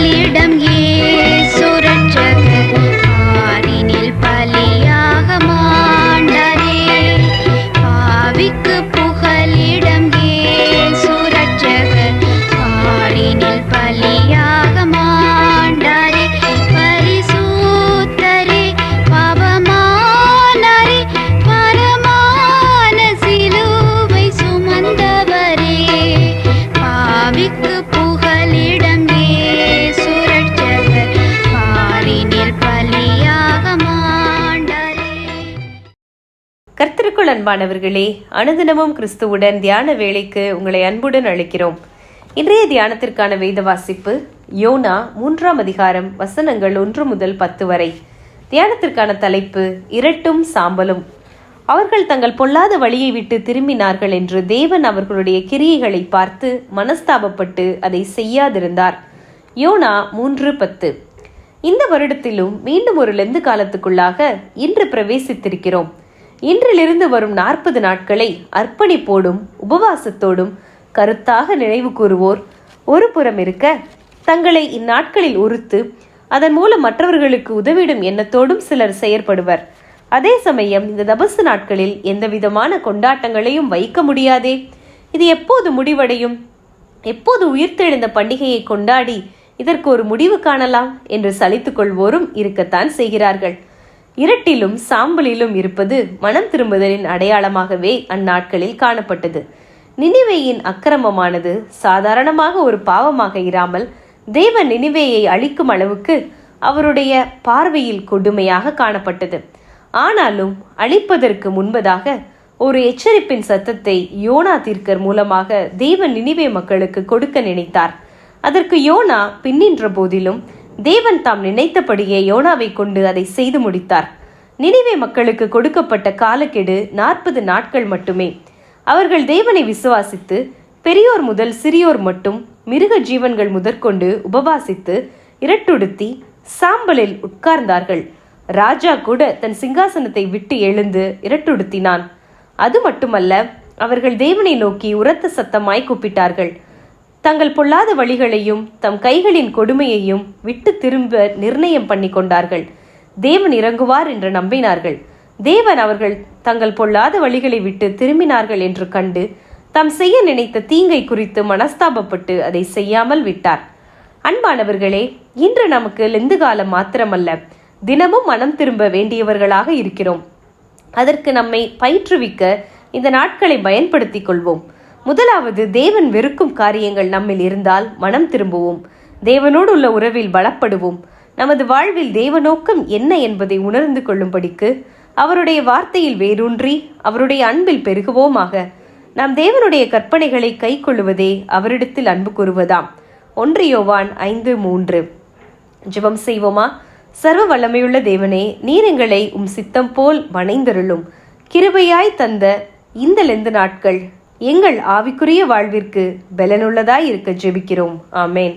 புகலிடம் இயேசு ரட்சகர் பாரினில் பலியாக மாண்டாரே. பாவிக்கு புகலிடம் இயேசு ரட்சகர் பாரினில் பலியாக மாண்டாரே. பரிசுத்தரே பாவமானாரே பரமான சிலுவை சுமந்தவரே. பாவிக்கு புகலிடம் இயேசு ரட்சகர் பாரினில் பலியாக மாண்டாரே. கர்த்தருக்குள் அன்பானவர்களே, அனுதினமும் கிறிஸ்துவுடன் தியான வேளைக்கு உங்களை அன்புடன் அழைக்கிறோம். இன்றைய தியானத்திற்கான வேத வாசிப்பு யோனா 3ஆம் அதிகாரம் வசனங்கள் 1 முதல் 10 வரை. தியானத்திற்கான தலைப்பு இரட்டும் சாம்பலும். அவர்கள் தங்கள் பொல்லாத வழியை விட்டு திரும்பினார்கள் என்று தேவன் அவர்களுடைய கிரியைகளை பார்த்து மனஸ்தாபப்பட்டு அதை செய்யாதிருந்தார். யோனா 3:10. இந்த வருடத்திலும் மீண்டும் ஒரு லெந்து காலத்துக்குள்ளாக இன்று பிரவேசித்திருக்கிறோம். இன்றிலிருந்து வரும் 40 நாட்களை அர்ப்பணிப்போடும் உபவாசத்தோடும் கருத்தாக நினைவு கூறுவோர் ஒரு புறம் இருக்க, தங்களை இந்நாட்களில் உறுத்து அதன் மூலம் மற்றவர்களுக்கு உதவிடும் எண்ணத்தோடும் சிலர் செயற்படுவர். அதே சமயம் இந்த தபசு நாட்களில் எந்த விதமான கொண்டாட்டங்களையும் வைக்க முடியாதே, இது எப்போது முடிவடையும், எப்போது உயிர்த்தெழுந்த பண்டிகையை கொண்டாடி இதற்கு ஒரு முடிவு காணலாம் என்று சலித்துக் கொள்வோரும் இருக்கத்தான் செய்கிறார்கள். இரட்டிலும் சாம்பலிலும் இருப்பது மனம் திரும்புதலின் அடையாளமாகவே அந்நாட்களில் காணப்பட்டது. நினிவேயின் அக்கிரமமானது சாதாரணமாக ஒரு பாவமாக இராமல் தேவன் நினிவேயை அழிக்கும் அளவுக்கு அவருடைய பார்வையில் கொடுமையாக காணப்பட்டது. ஆனாலும் அழிப்பதற்கு முன்பதாக ஒரு எச்சரிப்பின் சத்தத்தை யோனா தீர்க்கர் மூலமாக தேவன் நினிவே மக்களுக்கு கொடுக்க நினைத்தார். அதற்கு யோனா பின்னின்ற போதிலும் தேவன் தாம் நினைத்தபடியே யோனாவை கொண்டு அதை செய்து முடித்தார். நினிவே மக்களுக்கு கொடுக்கப்பட்ட காலக்கெடு 40 நாட்கள் மட்டுமே. அவர்கள் தேவனை விசுவாசித்து பெரியோர் முதல் சிறியோர் மட்டும் மிருக ஜீவன்கள் முதற்கொண்டு உபவாசித்து இரட்டுடுத்தி சாம்பலில் உட்கார்ந்தார்கள். ராஜா கூட தன் சிங்காசனத்தை விட்டு எழுந்து இரட்டுடுத்தினான். அது மட்டுமல்ல, அவர்கள் தேவனை நோக்கி உரத்த சத்தமாய் கூப்பிட்டார்கள். தங்கள் பொல்லாத வழிகளையும் தம் கைகளின் கொடுமையையும் விட்டு திரும்ப நிர்ணயம் பண்ணி கொண்டார்கள். தேவன் இறங்குவார் என்று நம்பினார்கள். தேவன் அவர்கள் தங்கள் பொல்லாத வழிகளை விட்டு திரும்பினார்கள் என்று கண்டு தாம் செய்ய நினைத்த தீங்கை குறித்து மனஸ்தாபப்பட்டு அதை செய்யாமல் விட்டார். அன்பானவர்களே, இன்று நமக்கு லெந்து காலம் மாத்திரமல்ல, தினமும் மனம் திரும்ப வேண்டியவர்களாக இருக்கிறோம். அதற்கு நம்மை பயிற்றுவிக்க இந்த நாட்களை பயன்படுத்திக் கொள்வோம். முதலாவது, தேவன் வெறுக்கும் காரியங்கள் நம்மில் இருந்தால் மனம் திரும்புவோம். தேவனோடு உள்ள உறவில் பலப்படுவோம். நமது வாழ்வில் தேவ நோக்கம் என்ன என்பதை உணர்ந்து கொள்ளும்படிக்கு அவருடைய வார்த்தையில் வேரூன்றி அவருடைய அன்பில் பெருகுவோமாக. நாம் தேவனுடைய கற்பனைகளை கை கொள்ளுவதே அவரிடத்தில் அன்பு கூறுவதாம். 1 யோவான் 5:3. ஜெபம் செய்வோமா? சர்வ வல்லமையுள்ள தேவனே, நீர் எங்களை உம் சித்தம் போல் வணைந்தருளும். கிருபையாய் தந்த இந்த லெந்து நாட்கள் எங்கள் ஆவிக்குரிய வாழ்விற்கு பலனுள்ளதாய் இருக்க ஜெபிக்கிறோம். ஆமேன்.